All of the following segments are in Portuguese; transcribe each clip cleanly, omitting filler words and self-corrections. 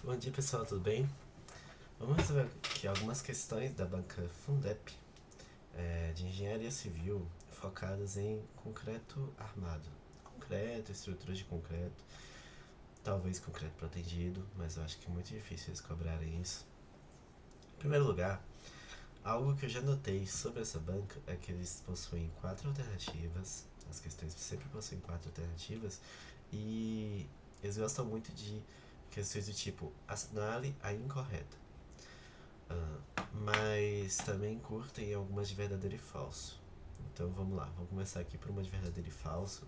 Bom dia pessoal, tudo bem? Vamos resolver aqui algumas questões da banca Fundep de engenharia civil focadas em concreto armado. Concreto, estruturas de concreto, talvez concreto protegido, mas eu acho que é muito difícil eles cobrarem isso. Em primeiro lugar, algo que eu já notei sobre essa banca é que eles possuem 4 alternativas, as questões sempre possuem 4 alternativas, e eles gostam muito de questões do tipo assinale a incorreta. Mas também curtem algumas de verdadeiro e falso. Então vamos lá, vamos começar aqui por uma de verdadeiro e falso,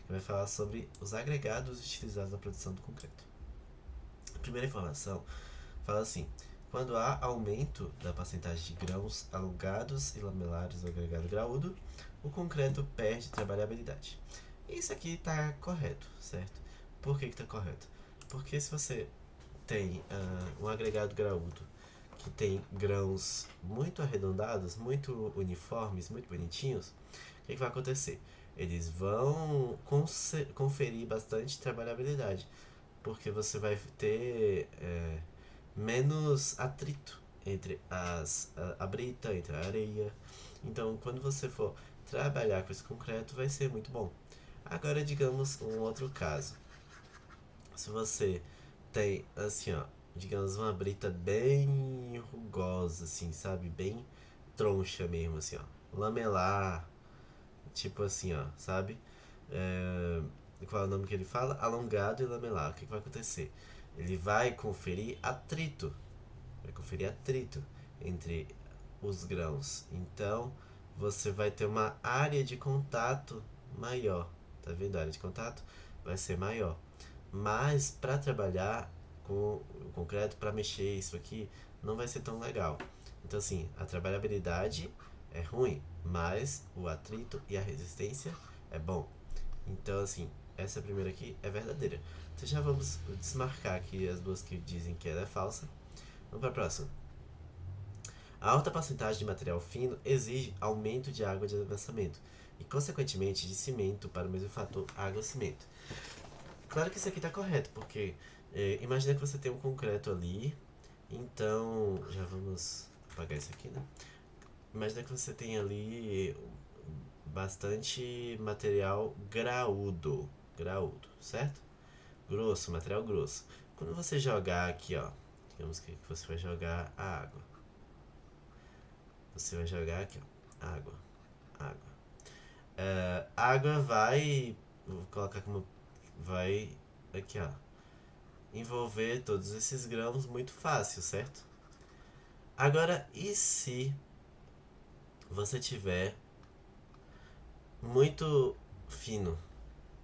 que vai falar sobre os agregados utilizados na produção do concreto. A primeira informação fala assim: quando há aumento da porcentagem de grãos alongados e lamelares do agregado graúdo, o concreto perde trabalhabilidade. Isso aqui está correto, certo? Por que está correto? Porque se você tem um agregado graúdo que tem grãos muito arredondados, muito uniformes, muito bonitinhos, o que vai acontecer? Eles vão conferir bastante trabalhabilidade, porque você vai ter menos atrito entre a brita, entre a areia. Então, quando você for trabalhar com esse concreto, vai ser muito bom. Agora, digamos um outro caso. Se você tem, assim, ó, digamos, uma brita bem rugosa, assim, sabe? Bem troncha mesmo, assim, ó. Lamelar, tipo assim, ó, sabe? É, qual é o nome que ele fala? Alongado e lamelar. O que vai acontecer? Ele vai conferir atrito. Vai conferir atrito entre os grãos. Então, você vai ter uma área de contato maior. Tá vendo? A área de contato vai ser maior. Mas para trabalhar com o concreto, para mexer isso aqui, não vai ser tão legal. Então assim, a trabalhabilidade é ruim, mas o atrito e a resistência é bom. Então assim, essa primeira aqui é verdadeira. Então já vamos desmarcar aqui as duas que dizem que ela é falsa. Vamos para a próxima. A alta porcentagem de material fino exige aumento de água de avançamento e, consequentemente, de cimento para o mesmo fator água-cimento. Claro que isso aqui está correto, porque imagina que você tem um concreto ali, então já vamos apagar isso aqui, né? Imagina que você tem ali bastante material graúdo, certo? Grosso, material grosso. Quando você jogar aqui, ó, digamos que você vai jogar a água. Você vai jogar aqui, ó, água. A água vai, vou colocar como, vai aqui, ó, envolver todos esses grãos muito fácil, certo? Agora, e se você tiver muito fino,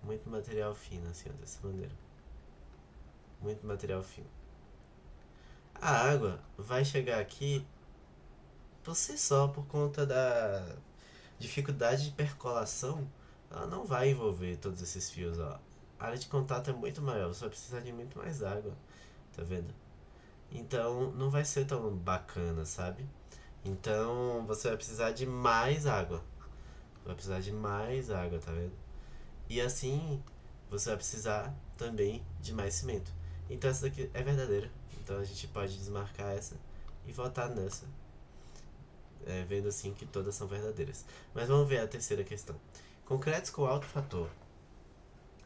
muito material fino, assim, ó, dessa maneira, muito material fino, a água vai chegar aqui por si só, por conta da dificuldade de percolação, ela não vai envolver todos esses fios, ó. A área de contato é muito maior, você vai precisar de muito mais água, tá vendo? Então não vai ser tão bacana, sabe? Então você vai precisar de mais água. Vai precisar de mais água, tá vendo? E assim você vai precisar também de mais cimento. Então essa daqui é verdadeira. Então a gente pode desmarcar essa e votar nessa. Vendo assim que todas são verdadeiras. Mas vamos ver a terceira questão. Concretos com alto fator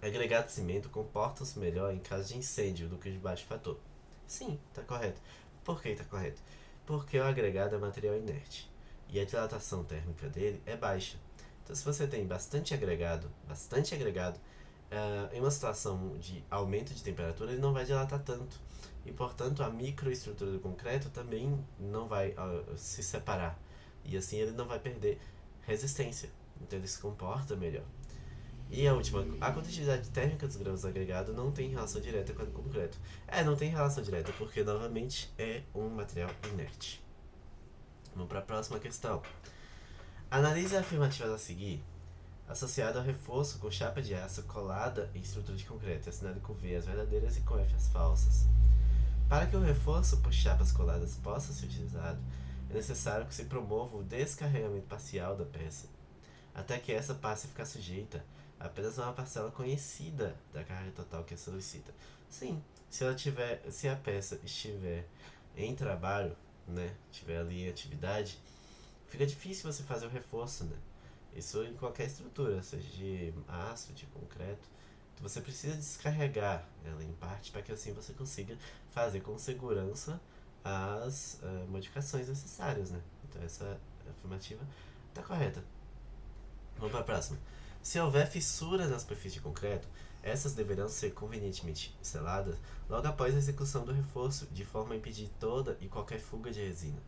agregado de cimento comportam-se melhor em caso de incêndio do que os de baixo fator. Sim, está correto. Por que está correto? Porque o agregado é material inerte e a dilatação térmica dele é baixa. Então, se você tem bastante agregado, em uma situação de aumento de temperatura, ele não vai dilatar tanto. E, portanto, a microestrutura do concreto também não vai se separar. E assim ele não vai perder resistência. Então, ele se comporta melhor. E a última, a condutividade térmica dos grãos agregados não tem relação direta com o concreto. Não tem relação direta porque, novamente, é um material inerte. Vamos para a próxima questão. Analise a afirmativa a seguir, associada ao reforço com chapa de aço colada em estrutura de concreto, assinado com V as verdadeiras e com F as falsas. Para que o reforço por chapas coladas possa ser utilizado, é necessário que se promova o descarregamento parcial da peça, até que essa passe a ficar sujeita a apenas uma parcela conhecida da carga total que a solicita. Sim, Se a peça estiver em trabalho, né, estiver ali em atividade, fica difícil você fazer o reforço, né? Isso em qualquer estrutura, seja de aço, de concreto. Então você precisa descarregar ela em parte para que assim você consiga fazer com segurança as modificações necessárias, né? Então essa afirmativa está correta. Vamos para a próxima. Se houver fissuras na superfície de concreto, essas deverão ser convenientemente seladas logo após a execução do reforço, de forma a impedir toda e qualquer fuga de resina.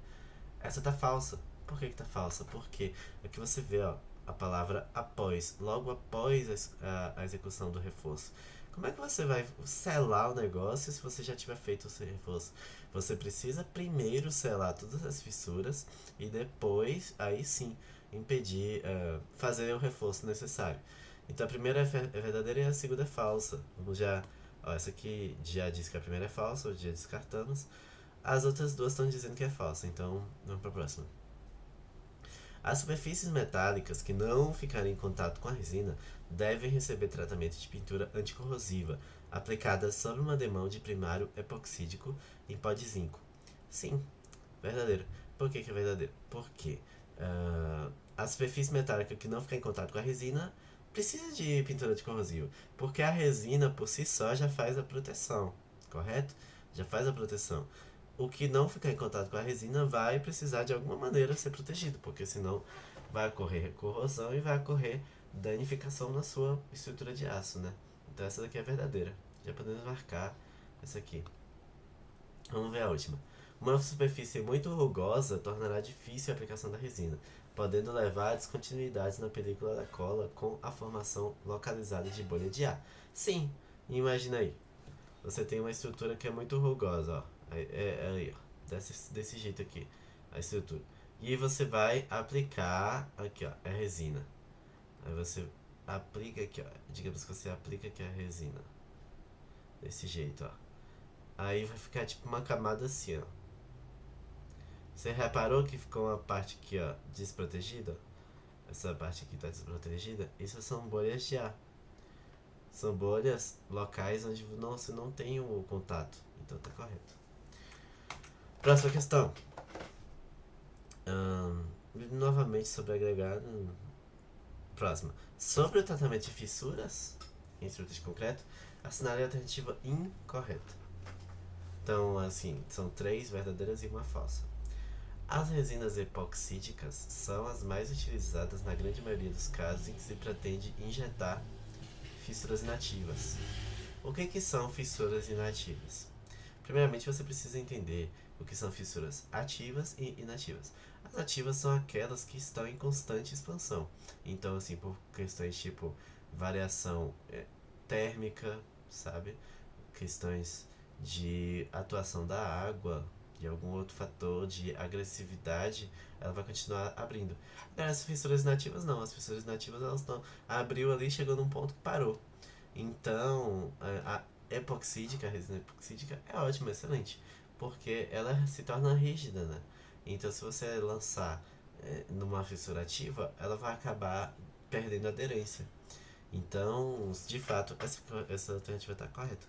Essa tá falsa. Por que tá falsa? Porque aqui você vê, ó, a palavra após, logo após a execução do reforço. Como é que você vai selar o negócio se você já tiver feito o seu reforço? Você precisa primeiro selar todas as fissuras e depois, aí sim, impedir, fazer o reforço necessário. Então a primeira é verdadeira e a segunda é falsa. Vamos já, ó, essa aqui já diz que a primeira é falsa, já descartamos. As outras duas estão dizendo que é falsa, então vamos para a próxima. As superfícies metálicas que não ficarem em contato com a resina devem receber tratamento de pintura anticorrosiva, aplicada sobre uma demão de primário epoxídico em pó de zinco. Sim, verdadeiro. Por que é verdadeiro? Porque a superfície metálica que não ficar em contato com a resina precisa de pintura anticorrosiva, porque a resina por si só já faz a proteção, correto? Já faz a proteção. O que não ficar em contato com a resina vai precisar de alguma maneira ser protegido, porque senão vai ocorrer corrosão e vai ocorrer danificação na sua estrutura de aço, né? Então essa daqui é verdadeira. Já podemos marcar essa aqui. Vamos ver a última. Uma superfície muito rugosa tornará difícil a aplicação da resina, podendo levar a descontinuidades na película da cola com a formação localizada de bolha de ar. Sim, imagina aí. Você tem uma estrutura que é muito rugosa, ó. Aí, ó. Desse jeito aqui, a estrutura. E você vai aplicar aqui, ó, a resina. Aí você aplica aqui, ó. Digamos que você aplica aqui a resina. Desse jeito, ó. Aí vai ficar tipo uma camada assim, ó. Você reparou que ficou uma parte aqui, ó, desprotegida? Essa parte aqui tá desprotegida? Isso são bolhas de ar. São bolhas locais onde você não tem o contato. Então tá correto. Próxima questão. Novamente sobre agregado. Próxima. Sobre o tratamento de fissuras em estrutura de concreto, assinale a alternativa incorreta. Então, assim, são 3 verdadeiras e uma falsa. As resinas epoxídicas são as mais utilizadas na grande maioria dos casos em que se pretende injetar fissuras inativas. O que são fissuras inativas? Primeiramente, você precisa entender o que são fissuras ativas e inativas. As ativas são aquelas que estão em constante expansão. Então, assim, por questões tipo variação térmica, sabe? Questões de atuação da água, de algum outro fator de agressividade, ela vai continuar abrindo. Agora, as fissuras nativas não. As fissuras nativas, elas não. Abriu ali, chegou num ponto que parou. Então, a epoxídica, a resina epoxídica é ótima, excelente, porque ela se torna rígida, né? Então, se você lançar numa fissura ativa, ela vai acabar perdendo aderência. Então, de fato, essa alternativa está correta.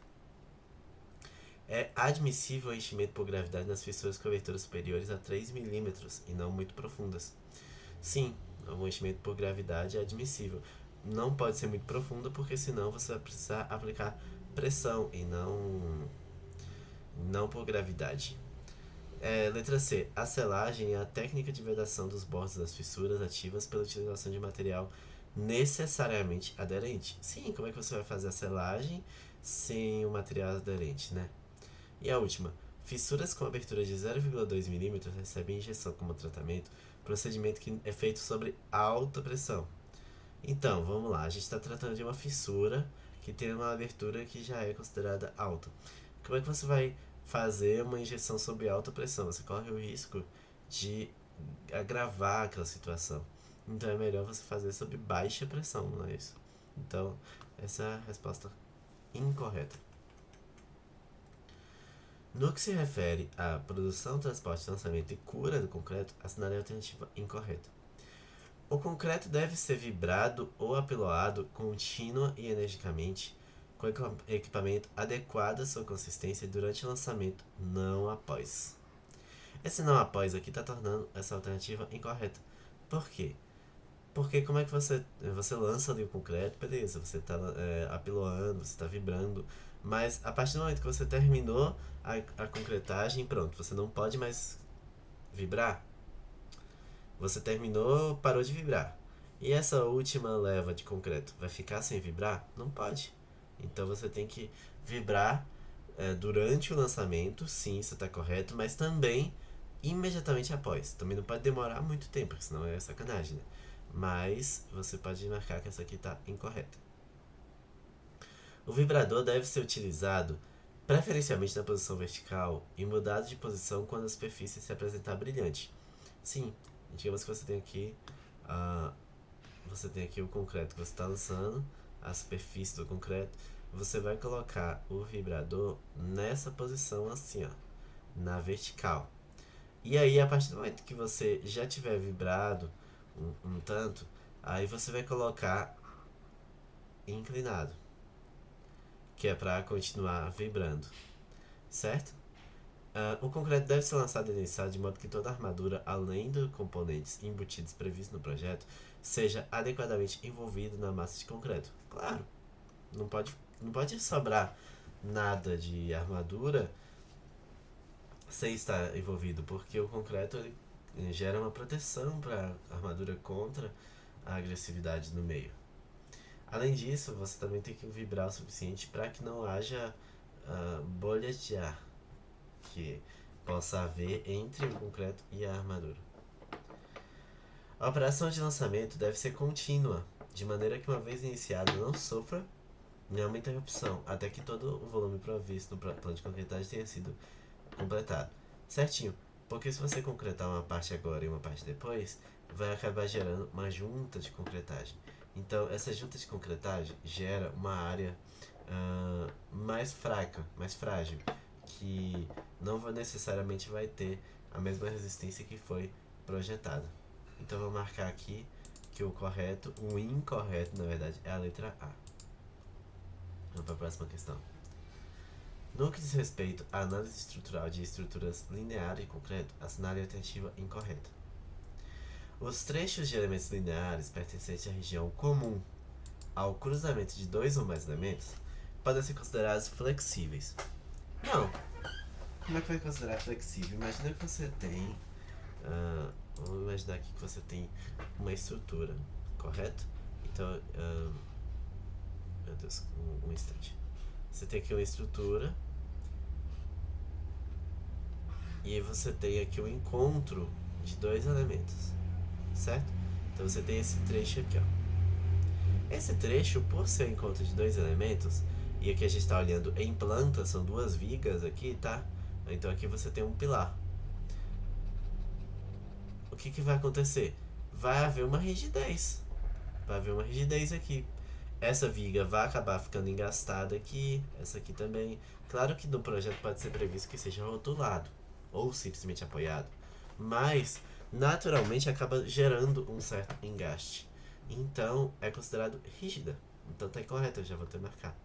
É admissível o enchimento por gravidade nas fissuras de cobertura superiores a 3 milímetros e não muito profundas. Sim, o enchimento por gravidade é admissível. Não pode ser muito profundo, porque senão você vai precisar aplicar pressão e não por gravidade. Letra C. A selagem é a técnica de vedação dos bordos das fissuras ativas pela utilização de material necessariamente aderente. Sim, como é que você vai fazer a selagem sem o material aderente, né? E a última. Fissuras com abertura de 0,2 mm recebem injeção como tratamento, procedimento que é feito sobre alta pressão. Então, vamos lá. A gente está tratando de uma fissura que tem uma abertura que já é considerada alta. Como é que você vai fazer uma injeção sob alta pressão? Você corre o risco de agravar aquela situação. Então é melhor você fazer sob baixa pressão, não é isso? Então, essa é a resposta incorreta. No que se refere à produção, transporte, lançamento e cura do concreto, assinale a alternativa incorreta. O concreto deve ser vibrado ou apiloado contínua e energicamente com equipamento adequado à sua consistência durante o lançamento, não após. Esse não após aqui está tornando essa alternativa incorreta. Por quê? Porque como é que você lança ali o concreto, beleza, você está apiloando, você está vibrando, mas a partir do momento que você terminou a concretagem, pronto, você não pode mais vibrar. Você terminou, parou de vibrar. E essa última leva de concreto vai ficar sem vibrar? Não pode. Então você tem que vibrar durante o lançamento, sim, isso está correto, mas também imediatamente após. Também não pode demorar muito tempo, porque senão é sacanagem, né? Mas você pode marcar que essa aqui está incorreta. O vibrador deve ser utilizado preferencialmente na posição vertical e mudado de posição quando a superfície se apresentar brilhante. Sim, digamos que uh, você tem aqui o concreto que você está lançando, a superfície do concreto, você vai colocar o vibrador nessa posição assim, ó, na vertical. E aí, a partir do momento que você já tiver vibrado um tanto, aí você vai colocar inclinado, que é para continuar vibrando, certo? O concreto deve ser lançado iniciado de modo que toda a armadura, além dos componentes embutidos previstos no projeto, seja adequadamente envolvido na massa de concreto. Claro, não pode sobrar nada de armadura sem estar envolvido, porque o concreto ele gera uma proteção para a armadura contra a agressividade no meio. Além disso, você também tem que vibrar o suficiente para que não haja bolhas de ar que possa haver entre o concreto e a armadura. A operação de lançamento deve ser contínua, de maneira que uma vez iniciada não sofra nenhuma interrupção, até que todo o volume provisto no plano de concretagem tenha sido completado. Certinho, porque se você concretar uma parte agora e uma parte depois, vai acabar gerando uma junta de concretagem. Então, essa junta de concretagem gera uma área mais fraca, mais frágil, que não necessariamente vai ter a mesma resistência que foi projetada. Então, vou marcar aqui que o incorreto, na verdade, é a letra A. Vamos para a próxima questão. No que diz respeito à análise estrutural de estruturas lineares de concreto, assinale a alternativa incorreta. Os trechos de elementos lineares pertencentes à região comum ao cruzamento de dois ou mais elementos podem ser considerados flexíveis. Não. Como é que vai considerar flexível? Imagina que você tem... vamos imaginar aqui que você tem uma estrutura, correto? Então, meu Deus, um instante. Você tem aqui uma estrutura e aí você tem aqui o encontro de dois elementos, certo? Então você tem esse trecho aqui, ó. Esse trecho, por ser o encontro de dois elementos, e aqui a gente está olhando em planta, são duas vigas aqui, tá? Então aqui você tem um pilar. O que vai acontecer? Vai haver uma rigidez. Vai haver uma rigidez aqui. Essa viga vai acabar ficando engastada aqui, essa aqui também. Claro que no projeto pode ser previsto que seja rotulado ou simplesmente apoiado, mas naturalmente acaba gerando um certo engaste. Então é considerado rígida. Então tá incorreto, eu já vou até marcar.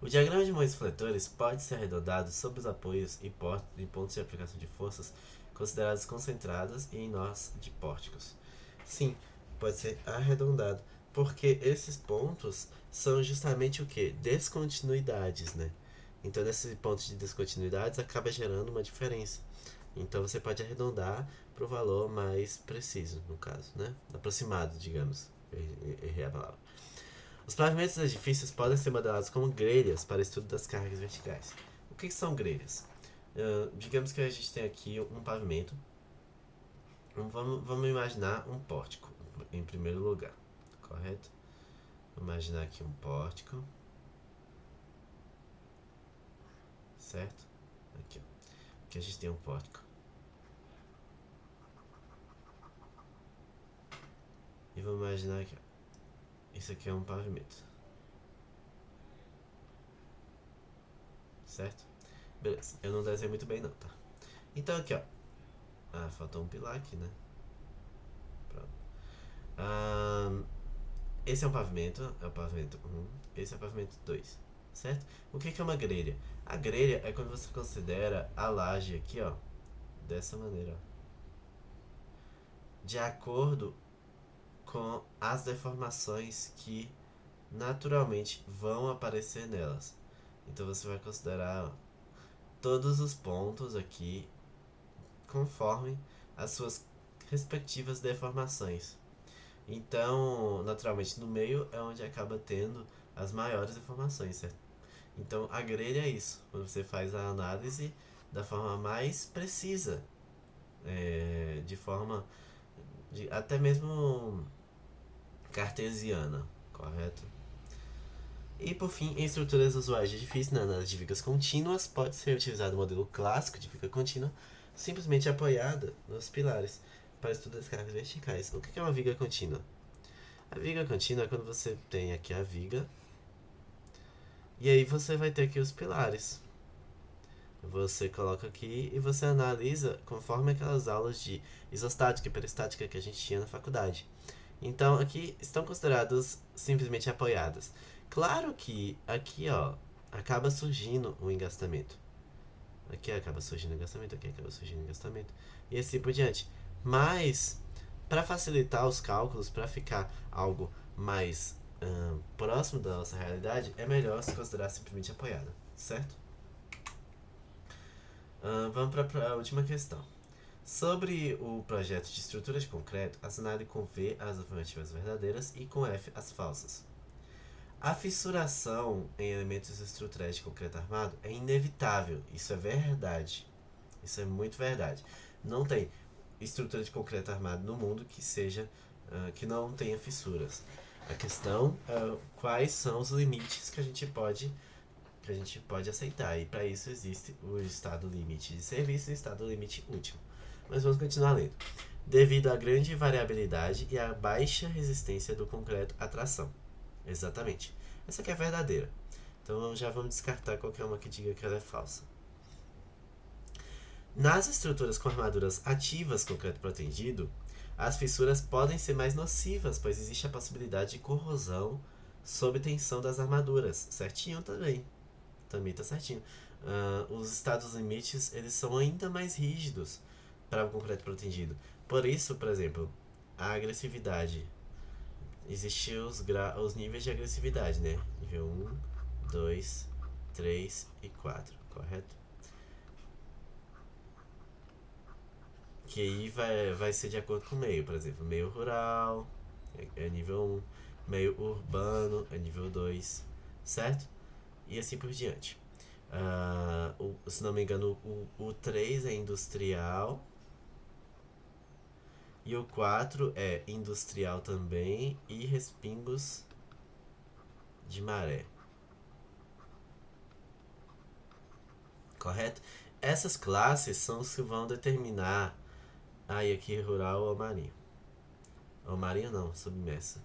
O diagrama de moinhos fletores pode ser arredondado sobre os apoios e pontos de aplicação de forças consideradas concentradas e em nós de pórticos. Sim, pode ser arredondado, porque esses pontos são justamente o que? Descontinuidades, né? Então, nesses pontos de descontinuidades acaba gerando uma diferença. Então, você pode arredondar para o valor mais preciso, no caso, né? Aproximado, digamos. Errei a palavra. Os pavimentos dos edifícios podem ser modelados como grelhas para estudo das cargas verticais. O que são grelhas? Digamos que a gente tem aqui um pavimento. Vamos imaginar um pórtico, em primeiro lugar, correto? Vou imaginar aqui um pórtico, certo? Aqui, ó. Aqui a gente tem um pórtico. E vamos imaginar aqui, ó. Isso aqui é um pavimento, certo? Beleza, eu não desenhei muito bem não, tá? Então aqui, ó. Faltou um pilar aqui, né? Pronto. Esse é o pavimento 1, esse é o pavimento 2, certo? O que é uma grelha? A grelha é quando você considera a laje aqui, ó, dessa maneira, ó, de acordo com as deformações que naturalmente vão aparecer nelas. Então você vai considerar, ó, todos os pontos aqui conforme as suas respectivas deformações. Então, naturalmente, no meio é onde acaba tendo as maiores deformações, certo? Então, a grelha é isso, quando você faz a análise da forma mais precisa, de forma até mesmo cartesiana, correto? E por fim, em estruturas usuais de edifício, na análise de vigas contínuas, pode ser utilizado o modelo clássico de viga contínua, simplesmente apoiada nos pilares, para estudo das cargas verticais. O que é uma viga contínua? A viga contínua é quando você tem aqui a viga, e aí você vai ter aqui os pilares. Você coloca aqui e você analisa conforme aquelas aulas de isostática e peristática que a gente tinha na faculdade. Então aqui estão consideradas simplesmente apoiadas. Claro que aqui, ó, acaba surgindo um engastamento. Aqui acaba surgindo engastamento, aqui acaba surgindo engastamento. E assim por diante. Mas, para facilitar os cálculos, para ficar algo mais próximo da nossa realidade, é melhor se considerar simplesmente apoiada, certo? Vamos para a última questão. Sobre o projeto de estrutura de concreto, assinale com V as afirmativas verdadeiras e com F as falsas. A fissuração em elementos estruturais de concreto armado é inevitável. Isso é verdade. Isso é muito verdade. Não tem estrutura de concreto armado no mundo que seja que não tenha fissuras. A questão é quais são os limites que a gente pode aceitar. E para isso existe o estado limite de serviço e o estado limite último. Mas vamos continuar lendo. Devido à grande variabilidade e à baixa resistência do concreto à tração. Exatamente. Essa aqui é verdadeira. Então já vamos descartar qualquer uma que diga que ela é falsa. Nas estruturas com armaduras ativas concreto protegido, as fissuras podem ser mais nocivas, pois existe a possibilidade de corrosão sob tensão das armaduras. Certinho também. Também tá certinho. Os estados limites eles são ainda mais rígidos para o concreto protegido. Por isso, por exemplo, a agressividade. Existem os níveis de agressividade, né? Nível 1, 2, 3 e 4, correto? Que aí vai ser de acordo com o meio. Por exemplo, meio rural é nível 1, meio urbano é nível 2, certo? E assim por diante. Se não me engano, o 3 é industrial. E o 4 é industrial também e respingos de maré. Correto? Essas classes são os que vão determinar. E aqui rural ou marinho. Ou marinho não, submersa.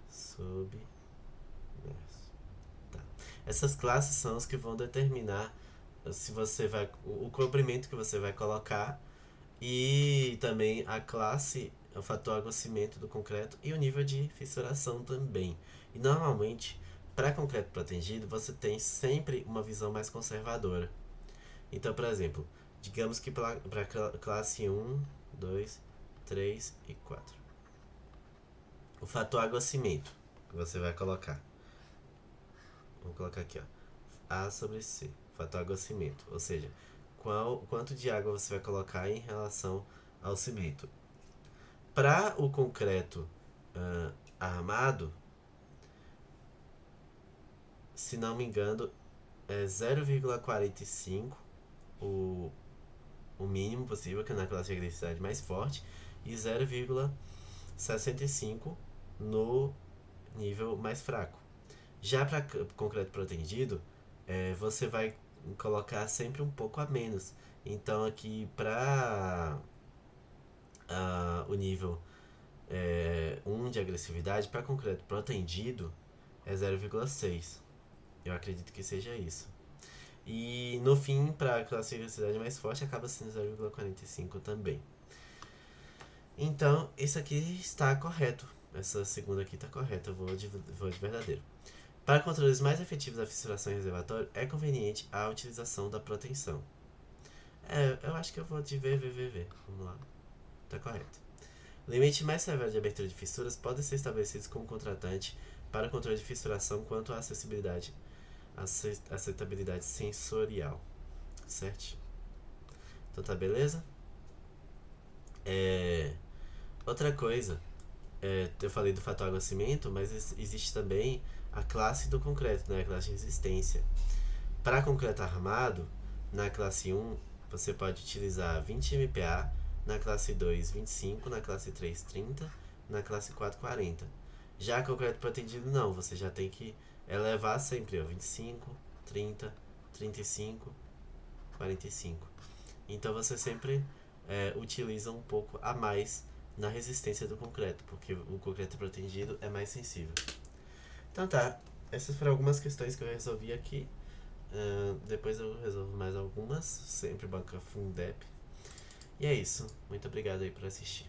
Submerso. Tá. Essas classes são os que vão determinar se você vai o comprimento que você vai colocar e também a classe, o fator aguacimento do concreto e o nível de fissuração também. E normalmente, para concreto protegido, você tem sempre uma visão mais conservadora. Então, por exemplo, digamos que para classe 1, 2, 3 e 4. O fator aguacimento que você vai colocar. Vamos colocar aqui, ó. A sobre C, fator aguacimento, ou seja, quanto de água você vai colocar em relação ao cimento. Para o concreto armado, se não me engano, é 0,45 o, o mínimo possível, que é na classe de agressividade mais forte, e 0,65 no nível mais fraco. Já para concreto protegido, você vai colocar sempre um pouco a menos. Então aqui para o nível 1 de agressividade, para concreto protegido é 0,6. Eu acredito que seja isso. E no fim, para a classe de agressividade mais forte, acaba sendo 0,45 também. Então, isso aqui está correto. Essa segunda aqui está correta, eu vou de verdadeiro. Para controles mais efetivos da fissuração em reservatório, é conveniente a utilização da proteção. Eu acho que eu vou de VVVV. Vamos lá. Tá correto. Limite mais severo de abertura de fissuras podem ser estabelecidos com o contratante para o controle de fissuração quanto à aceitabilidade sensorial. Certo? Então tá beleza? Outra coisa, eu falei do fator água-cimento, mas existe também a classe do concreto, né? A classe de resistência. Para concreto armado, na classe 1, você pode utilizar 20 MPa, na classe 2, 25, na classe 3, 30, na classe 4, 40. Já concreto protendido não, você já tem que elevar sempre, 25, 30, 35, 45. Então você sempre utiliza um pouco a mais na resistência do concreto, porque o concreto protegido é mais sensível. Então tá, essas foram algumas questões que eu resolvi aqui. Depois eu resolvo mais algumas, sempre banca Fundep. E é isso, muito obrigado aí por assistir.